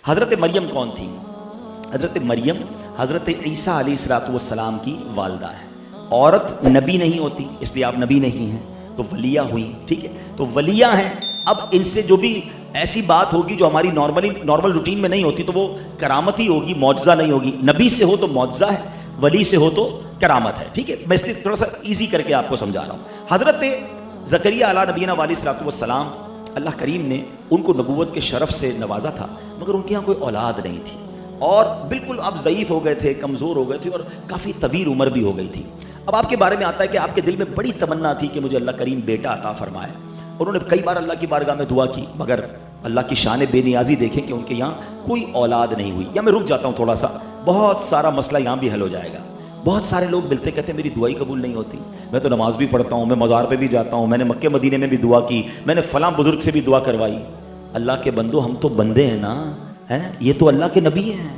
حضرت مریم کون تھی؟ حضرت مریم حضرت عیسیٰ علیہ السلام کی والدہ ہے. عورت نبی نہیں ہوتی، اس لیے آپ نبی نہیں ہیں، تو ولیہ ہوئی. ٹھیک ہے، تو ولیہ ہیں. اب ان سے جو بھی ایسی بات ہوگی جو ہماری نارمل روٹین میں نہیں ہوتی تو وہ کرامت ہی ہوگی، معجزہ نہیں ہوگی. نبی سے ہو تو معجزہ ہے، ولی سے ہو تو کرامت ہے. ٹھیک ہے، میں اس لیے تھوڑا سا ایزی کر کے آپ کو سمجھا رہا ہوں. حضرت زکریا علیہ نبینا علیہ السلام، اللہ کریم نے ان کو نبوت کے شرف سے نوازا تھا، مگر ان کے یہاں کوئی اولاد نہیں تھی اور بالکل آپ ضعیف ہو گئے تھے، کمزور ہو گئے تھے اور کافی طویل عمر بھی ہو گئی تھی. اب آپ کے بارے میں آتا ہے کہ آپ کے دل میں بڑی تمنا تھی کہ مجھے اللہ کریم بیٹا عطا فرمائے. انہوں نے کئی بار اللہ کی بارگاہ میں دعا کی، مگر اللہ کی شان بے نیازی دیکھیں کہ ان کے یہاں کوئی اولاد نہیں ہوئی. یا میں رک جاتا ہوں تھوڑا سا، بہت سارا مسئلہ یہاں بھی حل ہو جائے گا. بہت سارے لوگ ملتے کہتے ہیں میری دعائی قبول نہیں ہوتی. میں تو نماز بھی پڑھتا ہوں، میں مزار پہ بھی جاتا ہوں، میں نے مکے مدینے میں بھی دعا کی، میں نے فلاں بزرگ سے بھی دعا کروائی. اللہ کے بندو، ہم تو بندے ہیں نا، ہیں یہ تو اللہ کے نبی ہیں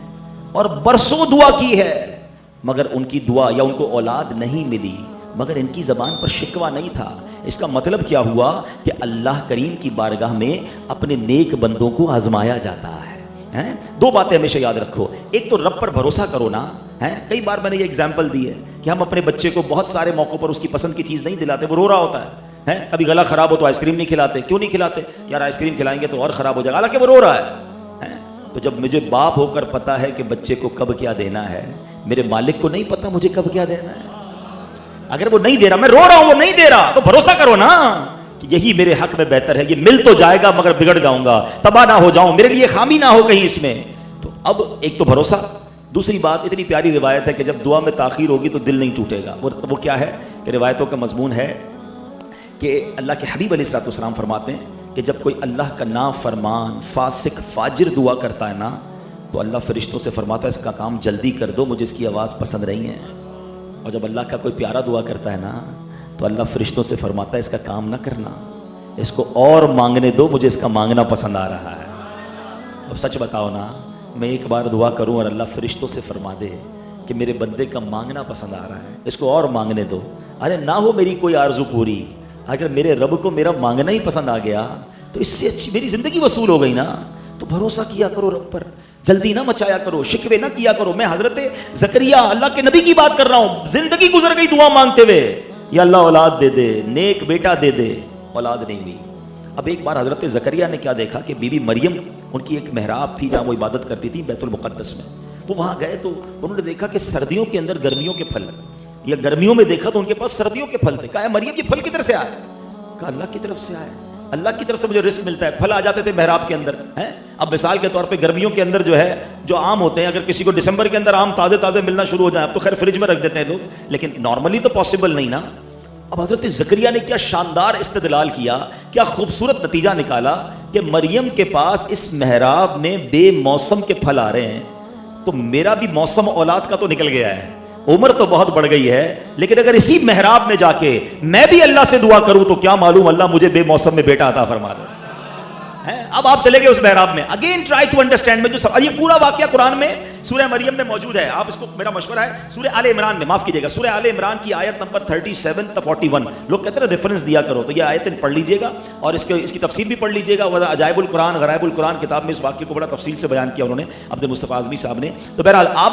اور برسوں دعا کی ہے، مگر ان کی دعا یا ان کو اولاد نہیں ملی، مگر ان کی زبان پر شکوہ نہیں تھا. اس کا مطلب کیا ہوا کہ اللہ کریم کی بارگاہ میں اپنے نیک بندوں کو آزمایا جاتا ہے. دو باتیں ہمیشہ یاد رکھو، ایک تو رب پر بھروسہ کرو نا. کئی بار میں نے یہ اگزامپل دی ہے کہ ہم اپنے بچے کو بہت سارے موقعوں پر اس کی پسند کی چیز نہیں دلاتے، وہ رو رہا ہوتا ہے. کبھی گلا خراب ہو تو آئس کریم نہیں کھلاتے. کیوں نہیں کھلاتے؟ یار آئس کریم کھلائیں گے تو اور خراب ہو جائے گا، حالانکہ وہ رو رہا ہے. تو جب مجھے باپ ہو کر پتا ہے کہ بچے کو کب کیا دینا ہے، میرے مالک کو نہیں پتا مجھے کب کیا دینا ہے. اگر وہ نہیں دے رہا، میں رو رہا ہوں وہ نہیں دے رہا، تو بھروسہ کرو نا کہ یہی میرے حق میں بہتر ہے. یہ مل تو جائے گا مگر بگڑ جاؤں گا، تباہ نہ ہو جاؤں، میرے لیے خامی نہ ہو کہیں اس میں. تو اب ایک تو بھروسہ. دوسری بات، اتنی پیاری روایت ہے کہ جب دعا میں تاخیر ہوگی تو دل نہیں ٹوٹے گا. وہ کیا ہے کہ روایتوں کا مضمون ہے کہ اللہ کے حبیب علیہ السلام فرماتے ہیں کہ جب کوئی اللہ کا نافرمان فاسق فاجر دعا کرتا ہے نا، تو اللہ فرشتوں سے فرماتا ہے اس کا کام جلدی کر دو، مجھے اس کی آواز پسند نہیں ہے. اور جب اللہ کا کوئی پیارا دعا کرتا ہے نا، تو اللہ فرشتوں سے فرماتا ہے اس کا کام نہ کرنا، اس کو اور مانگنے دو، مجھے اس کا مانگنا پسند آ رہا ہے. اب سچ بتاؤ نا، میں ایک بار دعا کروں اور اللہ فرشتوں سے فرما دے کہ میرے بندے کا مانگنا پسند آ رہا ہے، اس کو اور مانگنے دو. ارے نہ ہو میری کوئی آرزو پوری، اگر میرے رب کو میرا مانگنا ہی پسند آ گیا تو اس سے اچھی میری زندگی وصول ہو گئی نا. تو بھروسہ کیا کرو رب پر، جلدی نہ مچایا کرو، شکوے نہ کیا کرو. میں حضرت زکریا اللہ کے نبی کی بات کر رہا ہوں، زندگی گزر گئی دعا مانگتے ہوئے، یا اللہ اولاد دے دے، نیک بیٹا دے دے، اولاد نہیں ہوئی. اب ایک بار حضرت زکریا نے کیا دیکھا کہ بی بی مریم، ان کی ایک محراب تھی جہاں وہ عبادت کرتی تھی بیت المقدس میں. وہ وہاں گئے تو انہوں نے دیکھا کہ سردیوں کے اندر گرمیوں کے پھل، یا گرمیوں میں دیکھا تو ان کے پاس سردیوں کے پھل تھے. کہا مریم یہ پھل کدھر سے آئے؟ کہا اللہ کی طرف سے آئے، اللہ کی طرف سے مجھے رزق ملتا ہے. پھل آ جاتے تھے محراب کے اندر. اب مثال کے طور پہ گرمیوں کے اندر جو ہے جو آم ہوتے ہیں، اگر کسی کو دسمبر کے اندر آم تازے تازے ملنا شروع ہو جائیں، اب تو خیر فریج میں رکھ دیتے ہیں لوگ، لیکن نارملی تو پاسبل نہیں نا. اب حضرت زکریا نے کیا شاندار استدلال کیا، کیا خوبصورت نتیجہ نکالا کہ مریم کے پاس اس محراب میں بے موسم کے پھل آ رہے ہیں، تو میرا بھی موسم اولاد کا تو نکل گیا ہے، عمر تو بہت بڑھ گئی ہے، لیکن اگر اسی محراب میں جا کے میں بھی اللہ سے دعا کروں تو کیا معلوم اللہ مجھے بے موسم میں بیٹا عطا فرما دے. اب آپ چلے گئے اس محراب میں. Again try to understand. میں جو یہ پورا واقعہ قرآن میں سورہ مریم میں موجود ہے. آپ اس کو، میرا مشورہ ہے سورہ آل عمران میں، معاف کیجیے گا، سورہ آل عمران کی آیت نمبر 37 تا 41. لوگ کہتے ہیں ریفرنس دیا کرو، تو یہ آیتیں پڑھ لیجیے گا اور اس کی تفسیر بھی پڑھ لیجیے گا. عجائب القرآن غرائب القرآن کتاب میں اس واقعے کو بڑا تفصیل سے بیان کیا انہوں نے، عبد المصطفیٰ اعظمی صاحب نے. تو بہرحال آپ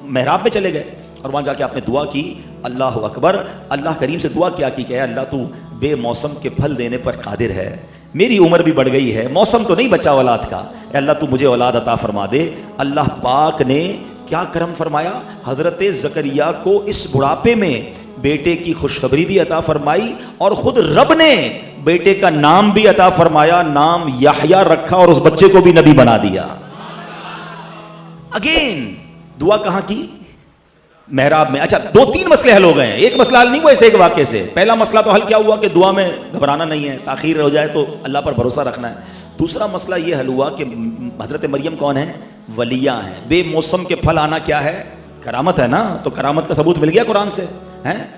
محراب میں چلے گئے اور وہاں جا کے آپ نے دعا کی. اللہ اکبر. اللہ کریم سے دعا کیا کہ اے اللہ تو بے موسم کے پھل دینے پر قادر ہے، میری عمر بھی بڑھ گئی ہے، موسم تو نہیں بچا اولاد کا، اے اللہ تو مجھے اولاد عطا فرما دے. اللہ پاک نے کیا کرم فرمایا، حضرت زکریا کو اس بڑھاپے میں بیٹے کی خوشخبری بھی عطا فرمائی اور خود رب نے بیٹے کا نام بھی عطا فرمایا. نام یحییٰ رکھا اور اس بچے کو بھی نبی بنا دیا. اگین دعا کہاں کی؟ محراب میں. اچھا، 2-3 مسئلے حل ہو گئے ہیں، ایک مسئلہ حل نہیں ہوا اس ایک واقعے سے. پہلا مسئلہ تو حل کیا ہوا کہ دعا میں گھبرانا نہیں ہے، تاخیر ہو جائے تو اللہ پر بھروسہ رکھنا ہے. دوسرا مسئلہ یہ حل ہوا کہ حضرت مریم کون ہے؟ ولیہ ہیں. بے موسم کے پھل آنا کیا ہے؟ کرامت ہے نا. تو کرامت کا ثبوت مل گیا قرآن سے.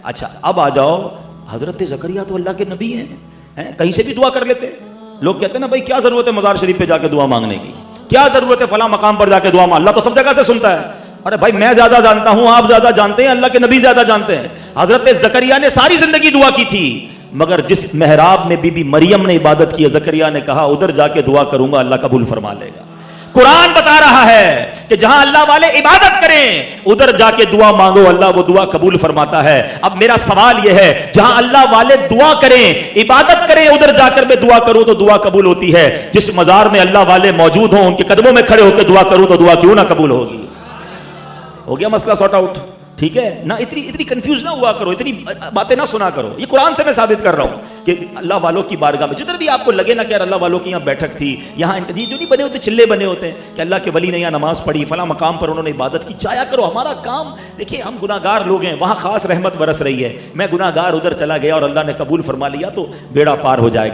اچھا اب آ جاؤ، حضرت زکریا تو اللہ کے نبی ہیں، کہیں سے بھی دعا کر لیتے. لوگ کہتے ہیں نا بھائی کیا ضرورت ہے مزار شریف پہ جا کے دعا مانگنے کی، کیا ضرورت ہے فلاں مقام پر جا کے دعا مانگ، اللہ تو سب جگہ سے سنتا ہے. ارے بھائی میں زیادہ جانتا ہوں، آپ زیادہ جانتے ہیں، اللہ کے نبی زیادہ جانتے ہیں. حضرت زکریا نے ساری زندگی دعا کی تھی، مگر جس محراب میں بی بی مریم نے عبادت کی، زکریا نے کہا ادھر جا کے دعا کروں گا اللہ قبول فرما لے گا. قرآن بتا رہا ہے کہ جہاں اللہ والے عبادت کریں ادھر جا کے دعا مانگو، اللہ وہ دعا قبول فرماتا ہے۔ اب میرا سوال یہ ہے، جہاں اللہ والے دعا کریں عبادت کریں ادھر جا کر میں دعا کروں تو دعا قبول ہوتی ہے، جس مزار میں اللہ والے موجود ہوں ان کے قدموں میں کھڑے ہو کے دعا کروں تو دعا کیوں نہ قبول ہوگی؟ ہو گیا مسئلہ سارٹ آؤٹ؟ ٹھیک ہے نہ، اتنی کنفیوز نہ ہوا کرو، اتنی باتیں نہ سنا کرو۔ یہ قرآن سے میں ثابت کر رہا ہوں کہ اللہ والوں کی بارگاہ میں جدھر بھی آپ کو لگے نا کہ اللہ والوں کی یہاں بیٹھک تھی، یہاں یہ جو نہیں بنے ہوتے چلے بنے ہوتے ہیں کہ اللہ کے ولی نے یہاں نماز پڑھی، فلاں مقام پر انہوں نے عبادت کی، جایا کرو۔ ہمارا کام دیکھیے، ہم گناہگار لوگ ہیں، وہاں خاص رحمت برس رہی ہے، میں گناہگار ادھر چلا گیا اور اللہ نے قبول فرما لیا تو بیڑا پار ہو جائے گا۔